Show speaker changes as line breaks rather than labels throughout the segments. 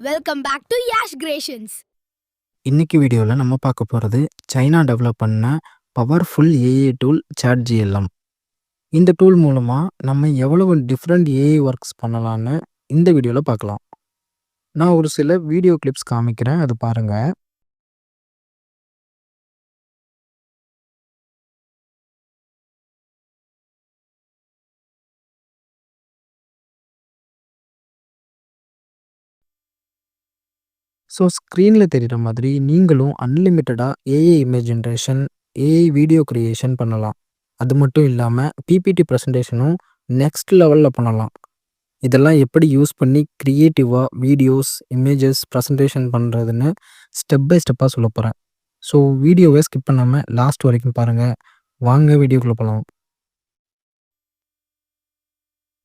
Welcome back to Yash creations.
இன்னைக்கு வீடியோவில் நம்ம பார்க்க போகிறது சைனா டெவலப் பண்ண பவர்ஃபுல் ஏஐ டூல் ChatGLM. இந்த டூல் மூலமாக நம்ம எவ்வளவு டிஃப்ரெண்ட் ஏஐ ஒர்க்ஸ் பண்ணலான்னு இந்த வீடியோவில் பார்க்கலாம். நான் ஒரு சில வீடியோ கிளிப்ஸ் காமிக்கிறேன், அது பாருங்கள். ஸோ ஸ்க்ரீனில் தெரிகிற மாதிரி நீங்களும் அன்லிமிட்டடாக AI image generation, AI video creation பண்ணலாம். அது மட்டும் இல்லாமல் பிபிடி ப்ரெசன்டேஷனும் நெக்ஸ்ட் லெவலில் பண்ணலாம். இதெல்லாம் எப்படி யூஸ் பண்ணி க்ரியேட்டிவாக வீடியோஸ், இமேஜஸ், ப்ரெசன்டேஷன் பண்ணுறதுன்னு ஸ்டெப் பை ஸ்டெப்பாக சொல்ல போகிறேன். ஸோ வீடியோவை ஸ்கிப் பண்ணாமல் லாஸ்ட் வரைக்கும் பாருங்கள். வாங்க வீடியோக்குள்ளே போகலாம்.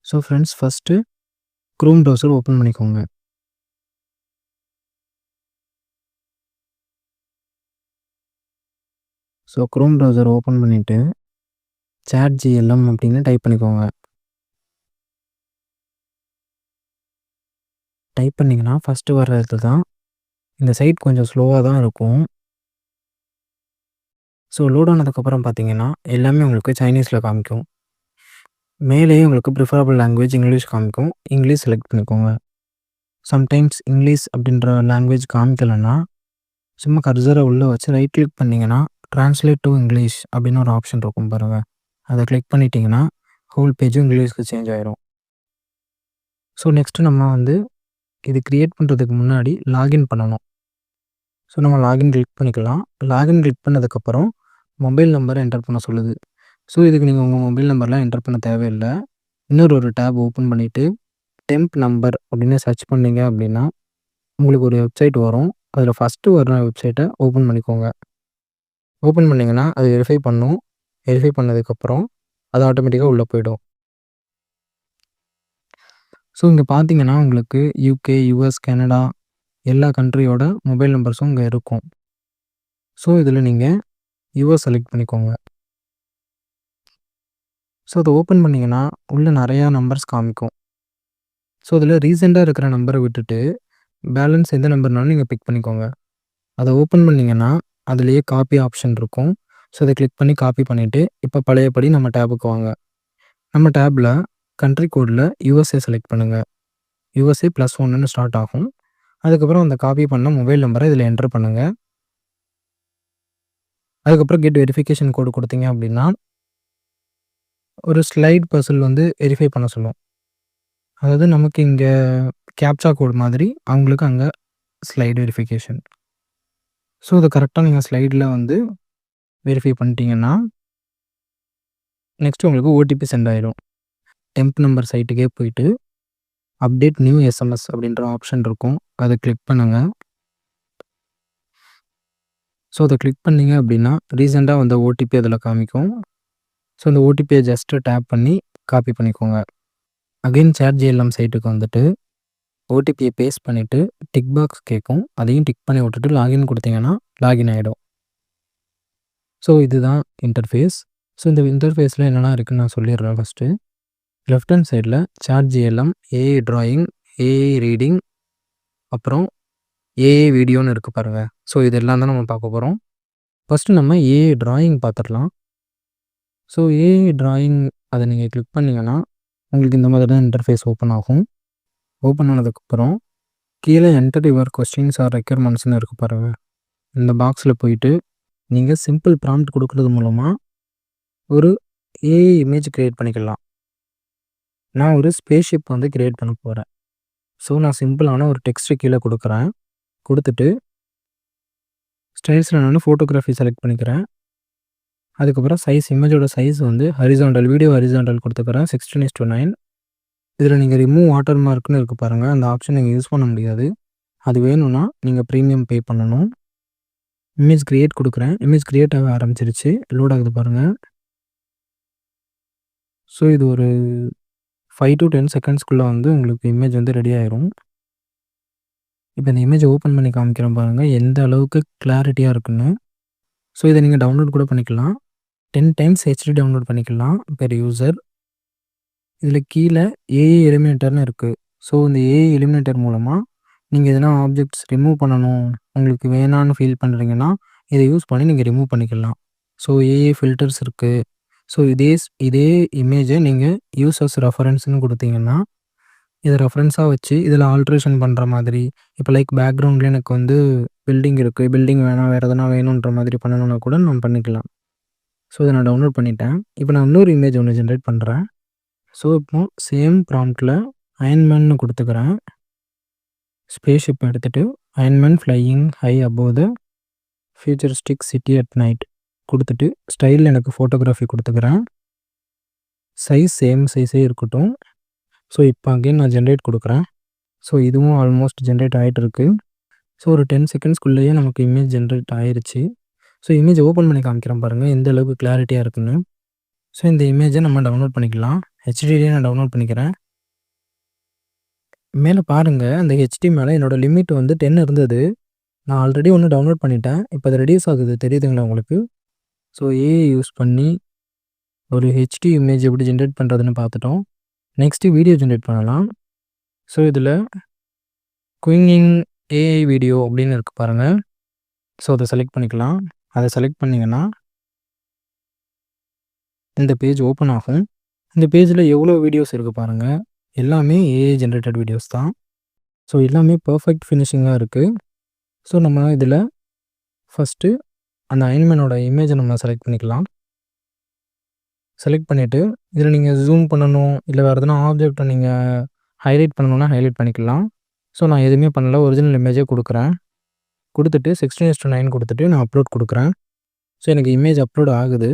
So friends, first Chrome browser open பண்ணிக்கோங்க. ஸோ க்ரோம் ப்ரௌசர் ஓப்பன் பண்ணிவிட்டு ChatGLM அப்படின்னு டைப் பண்ணிக்கோங்க. டைப் பண்ணிங்கன்னா ஃபஸ்ட்டு வர்றது தான். இந்த சைட் கொஞ்சம் ஸ்லோவாக தான் இருக்கும். ஸோ லோட் ஆனதுக்கப்புறம் பார்த்தீங்கன்னா எல்லாமே உங்களுக்கு சைனீஸில் காமிக்கும். மேலேயே உங்களுக்கு ப்ரிஃபரபிள் லாங்குவேஜ் இங்கிலீஷ் காமிக்கும். இங்கிலீஷ் செலக்ட் பண்ணிக்கோங்க. சம்டைம்ஸ் இங்கிலீஷ் அப்படின்ற லாங்குவேஜ் காமிக்கலைன்னா சும்மா கர்சரை உள்ளே வச்சு ரைட் கிளிக் பண்ணிங்கன்னா ட்ரான்ஸ்லேட் டு இங்கிலீஷ் அப்படின்னு ஒரு ஆப்ஷன் இருக்கும் பாருங்கள். அதை கிளிக் பண்ணிட்டீங்கன்னா ஹோல் பேஜும் இங்கிலீஷ்க்கு சேஞ்ச் ஆயிரும். ஸோ நெக்ஸ்ட்டு நம்ம இது க்ரியேட் பண்ணுறதுக்கு முன்னாடி லாகின் பண்ணணும். ஸோ நம்ம லாகின் கிளிக் பண்ணிக்கலாம். லாகின் கிளிக் பண்ணதுக்கப்புறம் மொபைல் நம்பரை என்டர் பண்ண சொல்லுது. ஸோ இதுக்கு நீங்கள் உங்கள் மொபைல் நம்பர்லாம் என்டர் பண்ண தேவையில்லை. ஒரு டேப் ஓப்பன் பண்ணிவிட்டு டெம்ப் நம்பர் அப்படின்னு சர்ச் பண்ணிங்க அப்படின்னா உங்களுக்கு ஒரு வெப்சைட் வரும். அதில் ஃபஸ்ட்டு வர வெப்சைட்டை ஓப்பன் பண்ணிக்கோங்க. ஓப்பன் பண்ணிங்கன்னா அது வெரிஃபை பண்ணும். வெரிஃபை பண்ணதுக்கப்புறம் அது ஆட்டோமேட்டிக்காக உள்ளே போயிடும். ஸோ இங்கே பார்த்தீங்கன்னா உங்களுக்கு UK, US, கனடா எல்லா கண்ட்ரியோட மொபைல் நம்பர்ஸும் இங்கே இருக்கும். ஸோ இதில் நீங்கள் US செலக்ட் பண்ணிக்கோங்க. ஸோ அதை ஓப்பன் பண்ணிங்கன்னா உள்ளே நிறையா நம்பர்ஸ் காமிக்கும். ஸோ அதில் ரீசெண்டாக இருக்கிற நம்பரை விட்டுட்டு பேலன்ஸ் எந்த நம்பர்னாலும் நீங்கள் பிக் பண்ணிக்கோங்க. அதை ஓப்பன் பண்ணிங்கன்னா அதுலேயே காப்பி ஆப்ஷன் இருக்கும். ஸோ அதை கிளிக் பண்ணி காப்பி பண்ணிவிட்டு இப்போ பழையபடி நம்ம டேபுக்கு வாங்க. நம்ம டேப்பில் கண்ட்ரி கோடில் USA செலக்ட் பண்ணுங்கள். USA +1ன்னு ஸ்டார்ட் ஆகும். அதுக்கப்புறம் அந்த காப்பி பண்ண மொபைல் நம்பரை இதில் என்டர் பண்ணுங்கள். அதுக்கப்புறம் கெட் வெரிஃபிகேஷன் கோடு கொடுத்தீங்க அப்படின்னா ஒரு ஸ்லைட் பசில் வெரிஃபை பண்ண சொல்லும். அதாவது நமக்கு இங்கே கேப்சா கோட் மாதிரி அவங்களுக்கு அங்கே ஸ்லைடு வெரிஃபிகேஷன். ஸோ அதை கரெக்டாக நீங்கள் ஸ்லைடில் வெரிஃபை பண்ணிட்டீங்கன்னா நெக்ஸ்ட்டு உங்களுக்கு OTP சென்ட் ஆகிடும். டெம்ப் நம்பர் சைட்டுக்கே போயிட்டு அப்டேட் நியூ SMS அப்படின்ற ஆப்ஷன் இருக்கும். அதை கிளிக் பண்ணுங்கள். ஸோ அதை கிளிக் பண்ணிங்க அப்படின்னா ரீசெண்டாக OTP அதில் காமிக்கும். ஸோ அந்த OTPயை ஜஸ்ட்டு டேப் பண்ணி காப்பி பண்ணிக்கோங்க. அகைன் ChatGLM சைட்டுக்கு OTPயை பேஸ்ட் பண்ணிவிட்டு டிக் பாக்ஸ் கேட்கும். அதையும் டிக் பண்ணி விட்டுட்டு லாகின் கொடுத்தீங்கன்னா லாகின் ஆகிடும். ஸோ இதுதான் இன்டர்ஃபேஸ். ஸோ இந்த இன்டர்ஃபேஸில் என்னென்ன இருக்குதுன்னு நான் சொல்லிடுறேன். ஃபஸ்ட்டு லெஃப்ட் ஹேண்ட் சைடில் ChatGLM, AI drawing, AI reading, அப்புறம் AI வீடியோன்னு இருக்குது பாருங்கள். ஸோ இதெல்லாம் தான் நம்ம பார்க்க போகிறோம். ஃபஸ்ட்டு நம்ம AI ட்ராயிங் பார்த்துடலாம். ஸோ AI ட்ராயிங் அதை நீங்கள் கிளிக் பண்ணிங்கன்னா உங்களுக்கு இந்த மாதிரி தான் இன்டர்ஃபேஸ் ஓப்பன் ஆகும். ஓப்பன் ஆனதுக்கப்புறம் கீழே என்டர் யுவர் கொஸ்டின்ஸ் ஆர் ரெக்யர்மெண்ட்ஸ்னு இருக்குது பாருங்கள். இந்த பாக்ஸில் போயிட்டு நீங்கள் சிம்பிள் ப்ராம்ப்ட் கொடுக்குறது மூலமாக ஒரு AI இமேஜ் க்ரியேட் பண்ணிக்கலாம். நான் ஒரு ஸ்பேஸ்ஷிப் க்ரியேட் பண்ண போகிறேன். ஸோ நான் சிம்பிளான ஒரு டெக்ஸ்ட்டு கீழே கொடுக்குறேன். கொடுத்துட்டு ஸ்டைல்ஸில் நான் ஃபோட்டோகிராஃபி செலக்ட் பண்ணிக்கிறேன். அதுக்கப்புறம் இமேஜோட சைஸ் ஹரிசாண்டல், வீடியோ ஹரிசாண்டல் கொடுத்துக்கிறேன் 16:9. இதில் நீங்கள் ரிமூவ் வாட்டர் மார்க்னு இருக்குது பாருங்கள். அந்த ஆப்ஷன் நீங்கள் யூஸ் பண்ண முடியாது. அது வேணும்னா நீங்கள் ப்ரீமியம் பே பண்ணணும். இமேஜ் க்ரியேட் கொடுக்குறேன். இமேஜ் க்ரியேட் ஆக ஆரம்பிச்சிருச்சு. லோட் ஆகுது பாருங்கள். ஸோ இது ஒரு 5 to 10 செகண்ட்ஸ்க்குள்ளே உங்களுக்கு இமேஜ் ரெடி ஆயிரும். இப்போ இந்த இமேஜை ஓப்பன் பண்ணி காமிக்கிறேன் பாருங்கள் எந்த அளவுக்கு கிளாரிட்டியாக இருக்குன்னு. ஸோ இதை நீங்கள் டவுன்லோட் கூட பண்ணிக்கலாம். 10 times HD டவுன்லோட் பண்ணிக்கலாம் பெர் யூசர். இதில் கீழே AI எலிமினேட்டர்னு இருக்குது. ஸோ இந்த AI எலிமினேட்டர் மூலமாக நீங்கள் எதனா ஆப்ஜெக்ட்ஸ் ரிமூவ் பண்ணணும், உங்களுக்கு வேணான்னு ஃபீல் பண்ணுறீங்கன்னா, இதை யூஸ் பண்ணி நீங்கள் ரிமூவ் பண்ணிக்கலாம். ஸோ ஏஐ ஃபில்டர்ஸ் இருக்குது. ஸோ இதே இமேஜை நீங்கள் யூஸ் அஸ் ரெஃபரன்ஸ்னு கொடுத்தீங்கன்னா, இதை ரெஃபரன்ஸாக வச்சு இதில் ஆல்ட்ரேஷன் பண்ணுற மாதிரி, இப்போ லைக் பேக்ரவுண்டில் எனக்கு வந்து பில்டிங் இருக்குது, பில்டிங் வேணாம் வேறு எதனா வேணுன்ற மாதிரி பண்ணணுன்னா கூட நம்ம பண்ணிக்கலாம். ஸோ இதை நான் டவுன்லோட் பண்ணிட்டேன். இப்போ நான் இன்னொரு இமேஜ் ஒன்று ஜென்ரேட் பண்ணுறேன். ஸோ இப்போ சேம் ப்ராம்ப்டில் அயன்மேன்னு கொடுத்துக்கிறேன். ஸ்பேஸ்ஷிப் எடுத்துகிட்டு Iron Man flying high above the futuristic city at night கொடுத்துட்டு ஸ்டைல் எனக்கு ஃபோட்டோகிராஃபி கொடுத்துக்கிறேன். சைஸ் சேம் சைஸே இருக்கட்டும். ஸோ இப்போ அகெயின் நான் ஜென்ரேட் கொடுக்குறேன். ஸோ இதுவும் ஆல்மோஸ்ட் ஜென்ரேட் ஆகிட்டு இருக்கு. ஸோ ஒரு 10 செகண்ட்ஸ்குள்ளேயே நமக்கு இமேஜ் ஜென்ரேட் ஆயிடுச்சு. ஸோ இமேஜ் ஓப்பன் பண்ணி காமிக்கிறேன் பாருங்கள் எந்த அளவுக்கு கிளாரிட்டியாக இருக்குன்னு. ஸோ இந்த இமேஜை நம்ம டவுன்லோட் பண்ணிக்கலாம். ஹெச்டிடியே நான் டவுன்லோட் பண்ணிக்கிறேன். மேலே பாருங்கள், அந்த ஹெச்டி மேலே என்னோடய லிமிட் வந்து 10 இருந்தது. நான் ஆல்ரெடி ஒன்று டவுன்லோட் பண்ணிட்டேன். இப்போ அது ரெடியூஸ் ஆகுது, தெரியுதுங்களா உங்களுக்கு? ஸோ ஏஐ யூஸ் பண்ணி ஒரு ஹெச்டி இமேஜ் எப்படி ஜென்ரேட் பண்ணுறதுன்னு பார்த்துட்டோம். நெக்ஸ்ட்டு வீடியோ ஜென்ரேட் பண்ணலாம். ஸோ இதில் குயிங்கிங் ஏஐ வீடியோ அப்படின்னு இருக்குது பாருங்கள். ஸோ அதை செலக்ட் பண்ணிக்கலாம். அதை செலக்ட் பண்ணிங்கன்னா இந்த பேஜ் ஓப்பன் ஆகும். இந்த பேஜில் எவ்வளோ வீடியோஸ் இருக்குது பாருங்கள். எல்லாமே ஏஐ ஜென்ரேட்டட் வீடியோஸ் தான். ஸோ எல்லாமே பர்ஃபெக்ட் ஃபினிஷிங்காக இருக்குது. ஸோ நம்ம இதில் ஃபஸ்ட்டு அந்த அயன்மேனோட இமேஜை நம்ம செலக்ட் பண்ணிக்கலாம். செலக்ட் பண்ணிவிட்டு இதில் நீங்கள் ஜூம் பண்ணணும், இல்லை வேறு எதனா ஆப்ஜெக்டை நீங்கள் ஹைலைட் பண்ணணுன்னா ஹைலைட் பண்ணிக்கலாம். ஸோ நான் எதுவுமே பண்ணல, ஒரிஜினல் இமேஜே கொடுக்குறேன். கொடுத்துட்டு 16:9 கொடுத்துட்டு நான் அப்லோட் கொடுக்குறேன். ஸோ எனக்கு இமேஜ் அப்லோட் ஆகுது.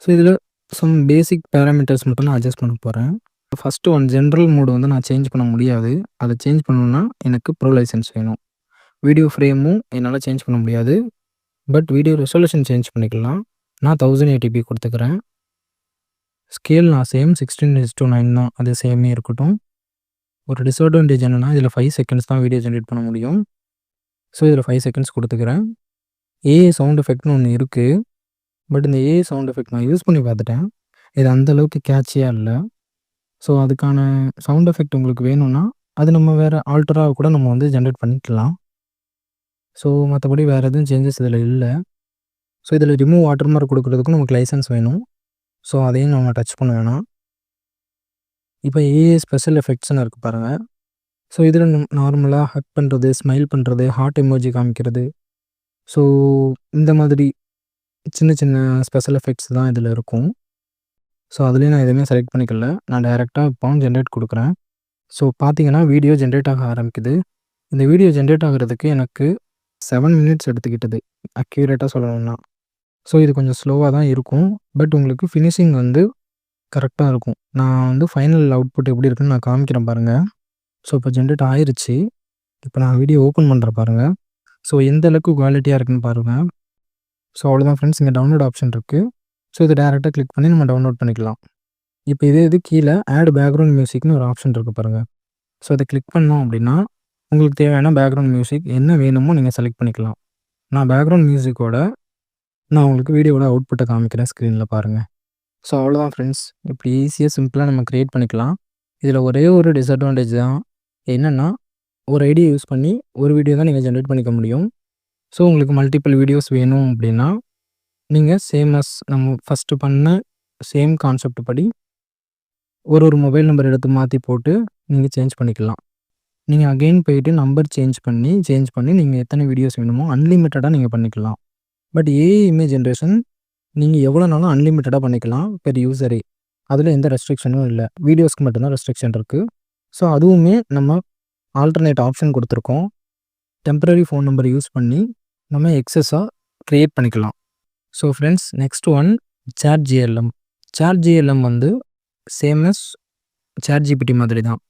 ஸோ இதில் சம் பேசிக் பேராமீட்டர்ஸ் மட்டும் நான் அட்ஜஸ்ட் பண்ண போகிறேன். ஃபஸ்ட்டு ஜென்ரல் மோடு வந்து நான் சேஞ்ச் பண்ண முடியாது. அதை சேஞ்ச் பண்ணணுன்னா எனக்கு ப்ரோ லைசன்ஸ் வேணும். வீடியோ ஃப்ரேமும் என்னால் சேஞ்ச் பண்ண முடியாது. பட் வீடியோ ரெசல்யூஷன் சேஞ்ச் பண்ணிக்கலாம். நான் 1080p கொடுத்துக்கிறேன். ஸ்கேல் நான் சேம் 16:9 தான், அது சேமே இருக்கட்டும். ஒரு டிஸ்அட்வான்டேஜ் என்னென்னா இதில் 5 செகண்ட்ஸ் தான் வீடியோ ஜென்ரேட் பண்ண முடியும். ஸோ இதில் 5 செகண்ட்ஸ் கொடுத்துக்கிறேன். ஏஐ சவுண்ட் எஃபெக்ட்னு ஒன்று இருக்குது. பட் இந்த ஏஐ சவுண்ட் எஃபெக்ட் நான் யூஸ் பண்ணி பார்த்துட்டேன். இது அந்தளவுக்கு கேட்சியாக இல்லை. ஸோ அதுக்கான சவுண்ட் எஃபெக்ட் உங்களுக்கு வேணும்னா அது நம்ம வேறு ஆல்டராக கூட நம்ம வந்து ஜென்ரேட் பண்ணிக்கலாம். ஸோ மற்றபடி வேறு எதுவும் சேஞ்சஸ் இதில் இல்லை. ஸோ இதில் ரிமூவ் வாட்டர் மார்க் கொடுக்குறதுக்கும் நமக்கு லைசன்ஸ் வேணும். ஸோ அதையும் நம்ம டச் பண்ண வேணாம். இப்போ ஏஐ ஸ்பெஷல் எஃபெக்ட்ஸ்னு இருக்குது பாருங்கள். ஸோ இதில் நார்மலாக ஹக் பண்ணுறது, ஸ்மைல் பண்ணுறது, ஹார்ட் எமோஜி காமிக்கிறது, ஸோ இந்த மாதிரி சின்ன சின்ன ஸ்பெஷல் எஃபெக்ட்ஸ் தான் இதில் இருக்கும். ஸோ அதுலேயும் நான் எதுவுமே செலக்ட் பண்ணிக்கல. நான் டைரெக்டாக இப்போ ஜென்ரேட் கொடுக்குறேன். ஸோ பார்த்தீங்கன்னா வீடியோ ஜென்ரேட் ஆக ஆரம்பிக்குது. இந்த வீடியோ ஜென்ரேட் ஆகிறதுக்கு எனக்கு 7 மினிட்ஸ் எடுத்துக்கிட்டது அக்யூரேட்டாக சொல்லணும்னா. ஸோ இது கொஞ்சம் ஸ்லோவாக தான் இருக்கும். பட் உங்களுக்கு ஃபினிஷிங் வந்து கரெக்டாக இருக்கும். நான் வந்து ஃபைனல் அவுட்புட் எப்படி இருக்குன்னு நான் காமிக்கிறேன் பாருங்கள். ஸோ இப்போ ஜென்ரேட் ஆயிடுச்சு. இப்போ நான் வீடியோ ஓப்பன் பண்ணுறேன் பாருங்கள். ஸோ எந்த அளவுக்கு குவாலிட்டியாக இருக்குன்னு பாருங்கள். ஸோ அவ்வளோதான் ஃப்ரெண்ட்ஸ், இங்கே டவுன்லோட் ஆப்ஷன் இருக்குது. ஸோ இதை டேரெக்டாக கிளிக் பண்ணி நம்ம டவுன்லோட் பண்ணிக்கலாம். இப்போ இது கீழே ஆட் பேக்ரவுண்ட் மியூசிக்னு ஒரு ஆப்ஷன் இருக்குது பாருங்கள். ஸோ அதை கிளிக் பண்ணோம் அப்படின்னா உங்களுக்கு தேவையான பேக்ரவுண்ட் மியூசிக் என்ன வேணுமோ நீங்கள் செலக்ட் பண்ணிக்கலாம். நான் பேக்ரவுண்ட் மியூசிக்கோட நான் உங்களுக்கு வீடியோவோட அவுட்புட்டை காமிக்கிறேன் ஸ்க்ரீனில் பாருங்கள். ஸோ அவ்வளோதான் ஃப்ரெண்ட்ஸ், இப்படி ஈஸியாக சிம்பிளாக நம்ம க்ரியேட் பண்ணிக்கலாம். இதில் ஒரே ஒரு டிஸ்அட்வான்டேஜ் தான் என்னென்னா, ஒரு ஐடியா யூஸ் பண்ணி ஒரு வீடியோ தான் நீங்கள் ஜென்ரேட் பண்ணிக்க முடியும். ஸோ உங்களுக்கு மல்டிபிள் வீடியோஸ் வேணும் அப்படின்னா நீங்கள் சேமஸ் நம்ம ஃபஸ்ட்டு பண்ண சேம் கான்செப்ட் படி ஒரு மொபைல் நம்பர் எடுத்து மாற்றி போட்டு நீங்கள் சேஞ்ச் பண்ணிக்கலாம். நீங்கள் அகெயின் போயிட்டு நம்பர் சேஞ்ச் பண்ணி நீங்கள் எத்தனை வீடியோஸ் வேணுமோ அன்லிமிட்டடாக நீங்கள் பண்ணிக்கலாம். பட் ஏஐ இமேஜ் ஜென்ரேஷன் நீங்கள் எவ்வளோ நாளும் அன்லிமிட்டடாக பண்ணிக்கலாம் பெர் யூஸரே. அதில் எந்த ரெஸ்ட்ரிக்ஷனும் இல்லை. வீடியோஸ்க்கு மட்டும்தான் ரெஸ்ட்ரிக்ஷன் இருக்குது. ஸோ அதுவுமே நம்ம ஆல்டர்னேட் ஆப்ஷன் கொடுத்துருக்கோம். டெம்பரரி ஃபோன் நம்பர் யூஸ் பண்ணி நம்ம எக்ஸஸாக க்ரியேட் பண்ணிக்கலாம். So friends, next one ChatGLM. ChatGLM வந்து சேம் அஸ் ChatGPT மாதிரி தான்.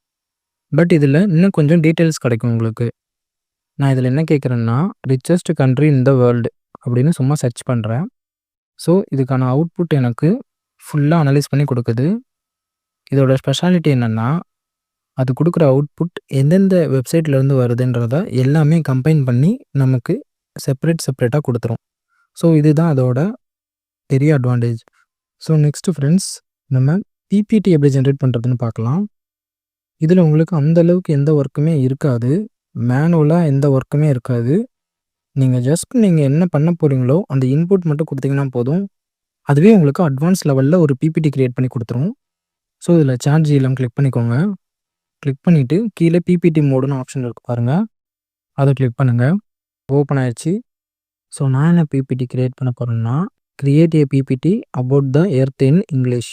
பட் இதில் இன்னும் கொஞ்சம் டீட்டெயில்ஸ் கிடைக்கும் உங்களுக்கு. நான் இதில் என்ன கேட்குறேன்னா, richest country in the world அப்படின்னு சும்மா சர்ச் பண்ணுறேன். ஸோ இதுக்கான அவுட்புட் எனக்கு ஃபுல்லாக அனலைஸ் பண்ணி கொடுக்குது. இதோட ஸ்பெஷாலிட்டி என்னென்னா, அது கொடுக்குற அவுட்புட் எந்தெந்த வெப்சைட்லேருந்து வருதுன்றத எல்லாமே கம்பைன் பண்ணி நமக்கு செப்பரேட்டாக கொடுத்துரும். ஸோ இதுதான் அதோட பெரிய அட்வான்டேஜ். ஸோ நெக்ஸ்ட்டு ஃப்ரெண்ட்ஸ், நம்ம பிபிடி எப்படி ஜென்ரேட் பண்ணுறதுன்னு பார்க்கலாம். இதில் உங்களுக்கு அந்தளவுக்கு எந்த ஒர்க்குமே இருக்காது. மேனுவலா எந்த ஒர்க்குமே இருக்காது. நீங்க என்ன பண்ண போறீங்களோ, அந்த இன்புட் மட்டும் குடுத்தீங்கன்னா போதும். அதுவே உங்களுக்கு அட்வான்ஸ் லெவல்ல ஒரு பிபிடி கிரியேட் பண்ணி குடுத்துரும். ஸோ, இதில சாட் ஜிஎல்எம் கிளிக் பண்ணிக்கோங்க. கிளிக் பண்ணிட்டு கீழ பிபிடி மோடுன்னு ஆப்ஷன் இருக்கு பாருங்க. அத கிளிக் பண்ணுங்க. ஓப்பன் ஆயிருச்சு. ஸோ, நான் என்ன பிபிடி கிரியேட் பண்ண போறேன்னா, create a PPT about the earth in English.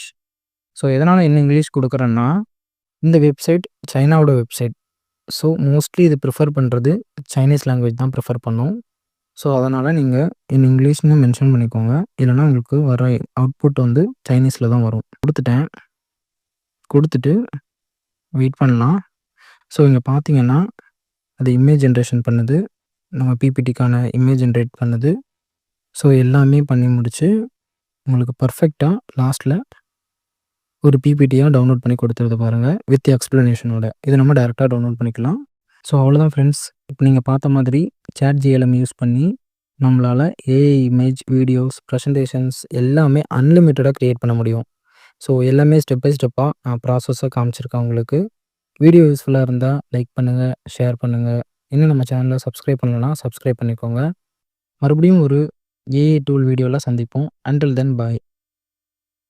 So, எதனால இன் இங்கிலீஷ் குடுக்குறேன்னா, இந்த வெப்சைட் சைனாவோட வெப்சைட். ஸோ, மோஸ்ட்லி இது ப்ரிஃபர் பண்றது சைனீஸ் லாங்குவேஜ் தான் ப்ரிஃபர் பண்ணும். ஸோ, அதனால நீங்க இன் இங்கிலீஷ்ன்னு மென்ஷன் பண்ணிக்கோங்க. இல்லன்னா உங்களுக்கு வர அவுட்புட் வந்து சைனீஸ்ல தான் வரும். குடுத்துட்டு வெயிட் பண்ணலாம். ஸோ, இங்க பார்த்தீங்கன்னா, அது இமேஜ் ஜெனரேஷன் பண்ணுது. நம்ம பிபிடிக்கான இமேஜ் ஜெனரேட் பண்ணுது. ஸோ, எல்லாமே பண்ணி முடிச்சு, உங்களுக்கு பெர்ஃபெக்ட்டா லாஸ்ட்ல ஒரு பிபிடியா டவுன்லோட் பண்ணி குடுத்துருது பாருங்க. வித் எக்ஸ்ப்ளனேஷனோட. இத நம்ம டைரக்ட்டா டவுன்லோட் பண்ணிக்கலாம். ஸோ, அவ்வளோதான் ஃப்ரெண்ட்ஸ். இப்ப நீங்க பார்த்த மாதிரி சாட் ஜிஎல்எம் யூஸ் பண்ணி நம்மளால ஏஐ இமேஜ், வீடியோஸ், பிரசன்டேஷன்ஸ் எல்லாமே அன்லிமிட்டடா கிரியேட் பண்ண முடியும். ஸோ, எல்லாமே ஸ்டெப் பை ஸ்டெப்பா நான் ப்ராசஸா காமிச்சிருக்கேன் உங்களுக்கு. வீடியோ யூஸ்ஃபுல்லா இருந்தா லைக் பண்ணுங்க, ஷேர் பண்ணுங்க. இன்னும் நம்ம சேனல சப்ஸ்கிரைப் பண்ணலனா சப்ஸ்கிரைப் பண்ணிக்கோங்க. மறுபடியும் ஒரு ஏஐ டூல் வீடியோல சந்திப்போம். அன்டில் தென் பாய்.